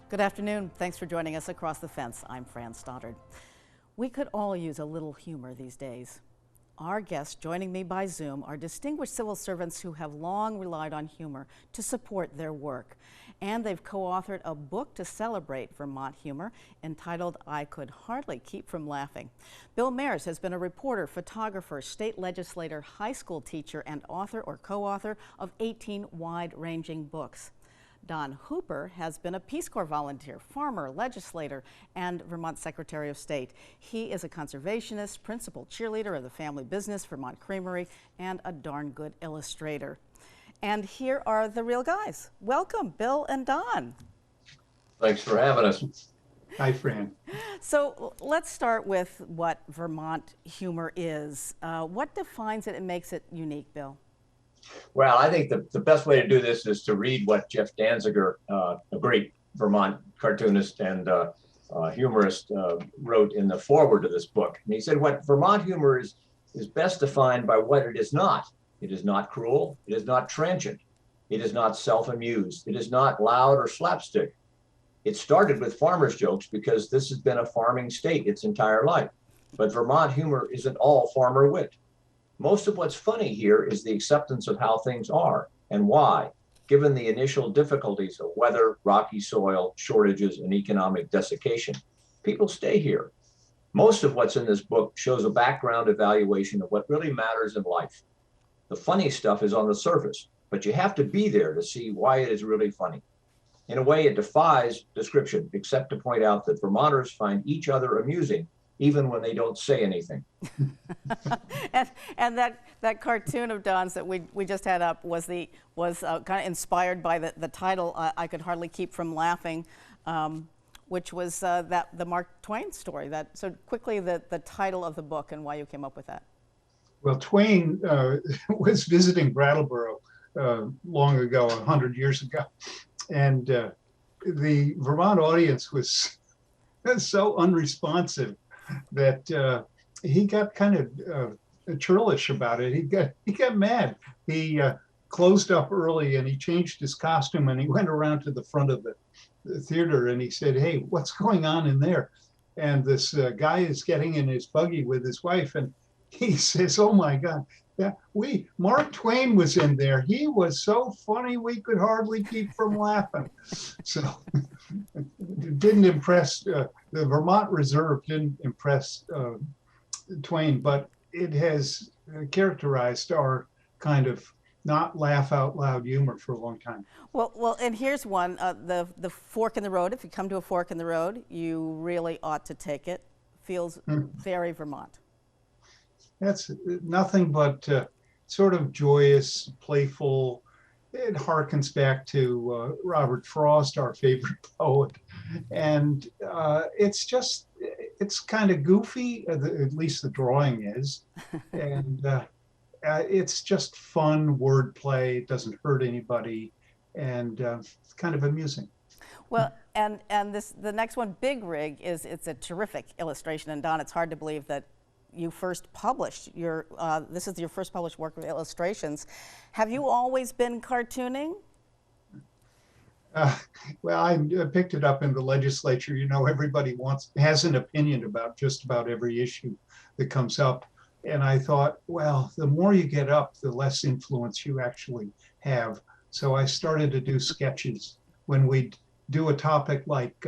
Good afternoon. Thanks for joining us across the fence. I'm Fran Stoddard. We could all use a little humor these days. Our guests joining me by Zoom are distinguished civil servants who have long relied on humor to support their work. And they've co-authored a book to celebrate Vermont humor entitled I Could Hardly Keep From Laughing. Bill Mayers has been a reporter, photographer, state legislator, high school teacher, and author or co-author of 18 wide-ranging books. Don Hooper has been a Peace Corps volunteer, farmer, legislator, and Vermont Secretary of State. He is a conservationist, principal cheerleader of the family business, Vermont Creamery, and a darn good illustrator. And here are the real guys. Welcome, Bill and Don. Thanks for having us. Hi, Fran. So let's start with what Vermont humor is. What defines it and makes it unique, Bill? Well, I think the best way to do this is to read what Jeff Danziger, a great Vermont cartoonist and humorist, wrote in the foreword to this book. And he said what Vermont humor is best defined by what it is not. It is not cruel. It is not transient. It is not self-amused. It is not loud or slapstick. It started with farmers' jokes because this has been a farming state its entire life. But Vermont humor isn't all farmer wit. Most of what's funny here is the acceptance of how things are and why, given the initial difficulties of weather, rocky soil, shortages, and economic desiccation. People stay here. Most of what's in this book shows a background evaluation of what really matters in life. The funny stuff is on the surface, but you have to be there to see why it is really funny. In a way, it defies description, except to point out that Vermonters find each other amusing, even when they don't say anything. and that cartoon of Don's that we just had up was kind of inspired by the title I Could Hardly Keep From Laughing, which was the Mark Twain story. So quickly the title of the book and why you came up with that. Well, Twain was visiting Brattleboro long ago, 100 years ago, and the Vermont audience was so unresponsive that he got kind of churlish about it. He got mad. He closed up early and he changed his costume and he went around to the front of the theater and he said, "Hey, what's going on in there?" And this guy is getting in his buggy with his wife and he says, "Oh my God, yeah, Mark Twain was in there. He was so funny we could hardly keep from laughing." So it didn't impress, the Vermont Reserve didn't impress Twain, but it has characterized our kind of not laugh out loud humor for a long time. Well, and here's one, the fork in the road. If you come to a fork in the road, you really ought to take it. Feels very Vermont. That's nothing but sort of joyous, playful. It harkens back to Robert Frost, our favorite poet. And it's kind of goofy, at least the drawing is. And it's just fun wordplay. It doesn't hurt anybody. And it's kind of amusing. Well, and the next one, Big Rig, it's a terrific illustration. And Don, it's hard to believe that you first published this is your first published work with illustrations. Have you always been cartooning? Well, I picked it up in the legislature. You know, everybody has an opinion about just about every issue that comes up. And I thought, well, the more you get up, the less influence you actually have. So I started to do sketches. When we do a topic like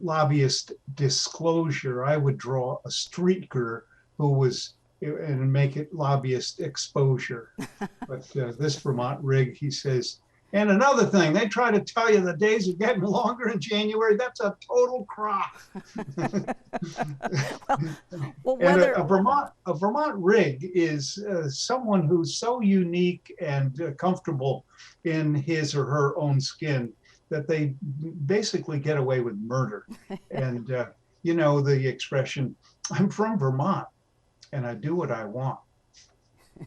lobbyist disclosure, I would draw a streetcar who was and make it lobbyist exposure. But this Vermont Rig, he says, and another thing, they try to tell you the days are getting longer in January. That's a total crock. well, whether a Vermont Rig is someone who's so unique and comfortable in his or her own skin that they basically get away with murder. And you know the expression, "I'm from Vermont and I do what I want."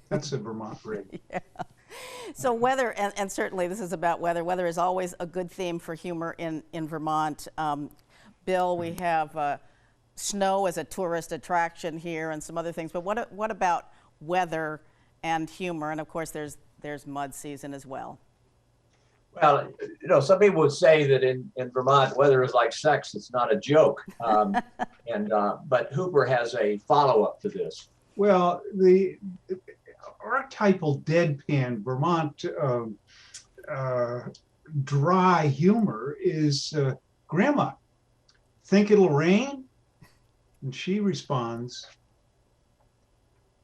That's a Vermont Rig. Yeah. So weather, and certainly this is about weather. Weather is always a good theme for humor in Vermont. Bill, we have snow as a tourist attraction here and some other things, but what about weather and humor? And of course there's mud season as well. Well, some people would say that in Vermont, weather is like sex. It's not a joke. But Hooper has a follow-up to this. Well, the archetypal deadpan Vermont uh, dry humor is Grandma, think it'll rain? And she responds,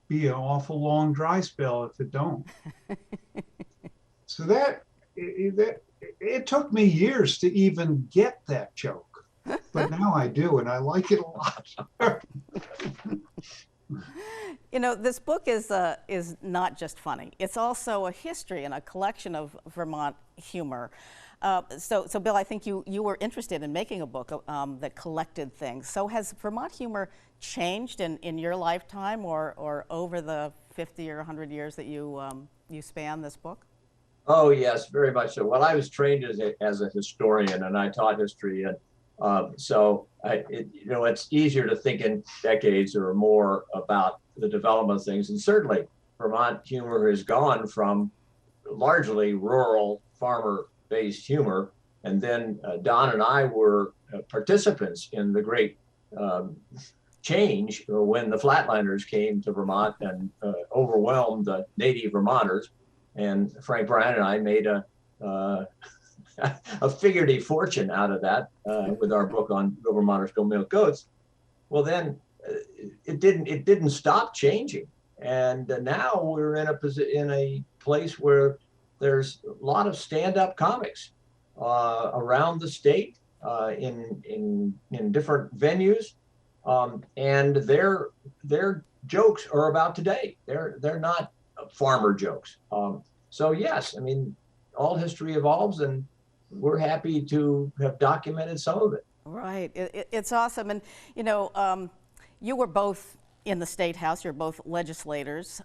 be an awful long dry spell if it don't. So it took me years to even get that joke, but now I do, and I like it a lot. This book is not just funny. It's also a history and a collection of Vermont humor. So Bill, I think you were interested in making a book that collected things. So has Vermont humor changed in your lifetime or over the 50 or 100 years that you span this book? Oh, yes, very much so. Well, I was trained as a historian, and I taught history, and it's easier to think in decades or more about the development of things. And certainly, Vermont humor has gone from largely rural farmer-based humor, and then Don and I were participants in the great change when the Flatlanders came to Vermont and overwhelmed the native Vermonters. And Frank Bryan and I made a figurative fortune out of that with our book on Go Vermonters, Go Milk Goats. Well, then it didn't stop changing, and now we're in a place where there's a lot of stand-up comics around the state in different venues, and their jokes are about today. They're not farmer jokes. So yes, I mean, all history evolves, and we're happy to have documented some of it. Right, it's awesome. And you were both in the State House. You're both legislators.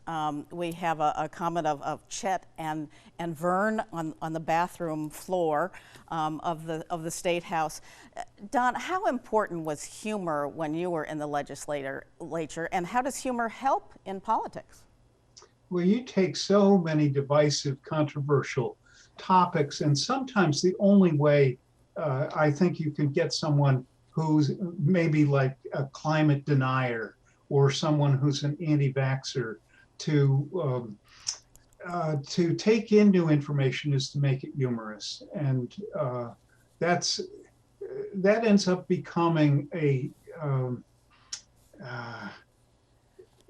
We have a comment of Chet and Vern on the bathroom floor of the State House. Don, how important was humor when you were in the legislature, and how does humor help in politics? Well, you take so many divisive, controversial topics, and sometimes the only way I think you can get someone who's maybe like a climate denier or someone who's an anti-vaxxer to take in new information is to make it humorous, and that ends up becoming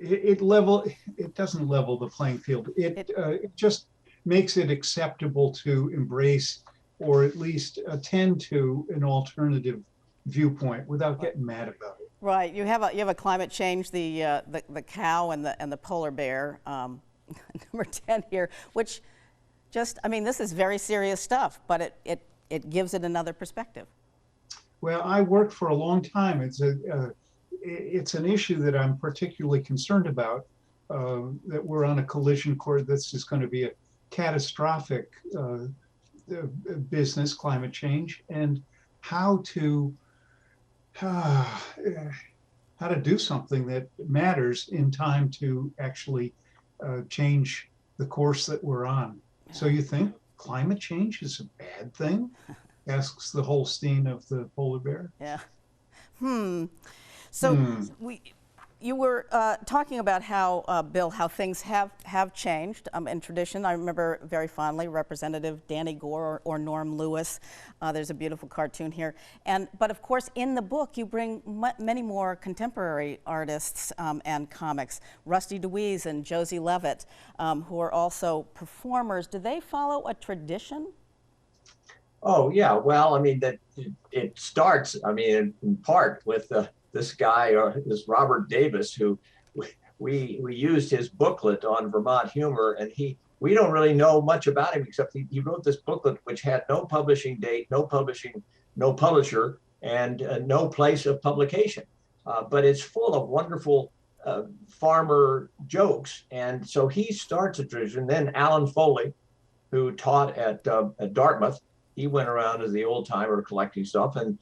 it doesn't level the playing field. It just makes it acceptable to embrace or at least attend to an alternative viewpoint without getting mad about it. Right. You have a climate change, the cow and the polar bear, number 10 here, which this is very serious stuff, but it gives it another perspective. Well, I worked for a long time. It's an issue that I'm particularly concerned about, that we're on a collision course. This is going to be a catastrophic business, climate change, and how to do something that matters in time to actually change the course that we're on. So you think climate change is a bad thing? Asks the Holstein of the polar bear. Yeah. So you were talking about how, Bill, how things have changed in tradition. I remember very fondly Representative Danny Gore or Norm Lewis. There's a beautiful cartoon here. But of course, in the book, you bring many more contemporary artists and comics. Rusty DeWeese and Josie Levitt, who are also performers. Do they follow a tradition? Oh, yeah. Well, I mean, it starts, in part with this guy, this Robert Davis, who we used his booklet on Vermont humor, and we don't really know much about him except he wrote this booklet which had no publishing date, no publisher, and no place of publication. But it's full of wonderful farmer jokes, and so he starts a tradition. Then Alan Foley, who taught at Dartmouth, he went around as the old timer collecting stuff, and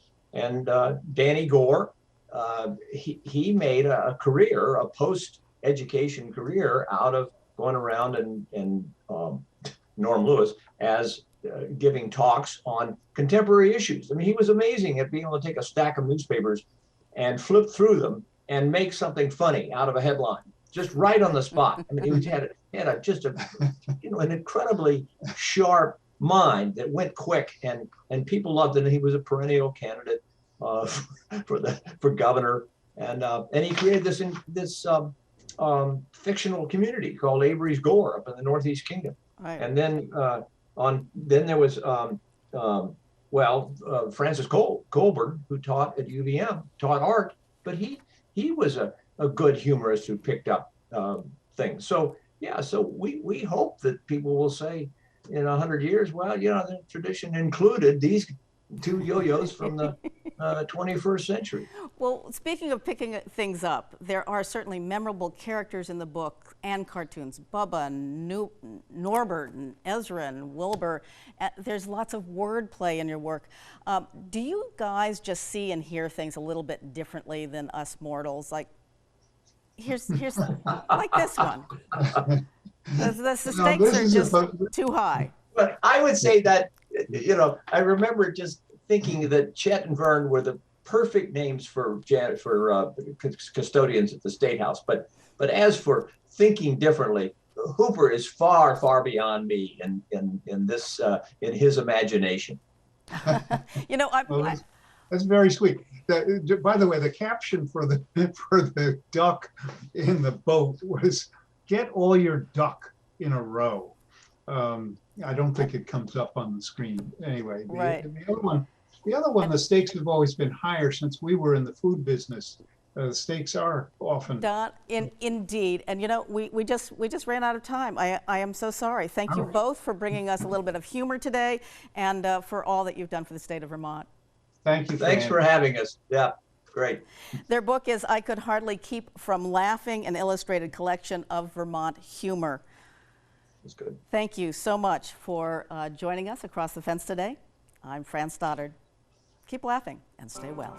Danny Gore. He made a career, a post-education career, out of going around and Norm Lewis as giving talks on contemporary issues. I mean, he was amazing at being able to take a stack of newspapers and flip through them and make something funny out of a headline, just right on the spot. I mean, just a an incredibly sharp mind that went quick, and people loved it. And he was a perennial candidate for governor, and he created this fictional community called Avery's Gore up in the Northeast Kingdom. Right. And then then there was Francis Colburn, who taught at UVM, taught art, but he was a good humorist who picked up things. So yeah, so we hope that people will say in 100 years, well, the tradition included these two yo-yos from the 21st century. Well, speaking of picking things up, there are certainly memorable characters in the book and cartoons. Bubba, Norbert, and Ezra, and Wilbur. There's lots of wordplay in your work. Do you guys just see and hear things a little bit differently than us mortals? Like, here's like this one. The stakes are just too high. But I would say that, I remember just thinking that Chet and Vern were the perfect names for custodians at the State House. But as for thinking differently, Hooper is far, far beyond me in his imagination. That's very sweet. By the way, the caption for the duck in the boat was "Get all your duck in a row." I don't think it comes up on the screen anyway. Right. The other one, the stakes have always been higher since we were in the food business. The stakes are often. Indeed, and we just ran out of time. I am so sorry. Thank you both for bringing us a little bit of humor today, and for all that you've done for the state of Vermont. Thank you. Thanks for having us. Yeah, great. Their book is "I Could Hardly Keep From Laughing," an illustrated collection of Vermont humor. That's good. Thank you so much for joining us across the fence today. I'm Fran Stoddard. Keep laughing and stay well.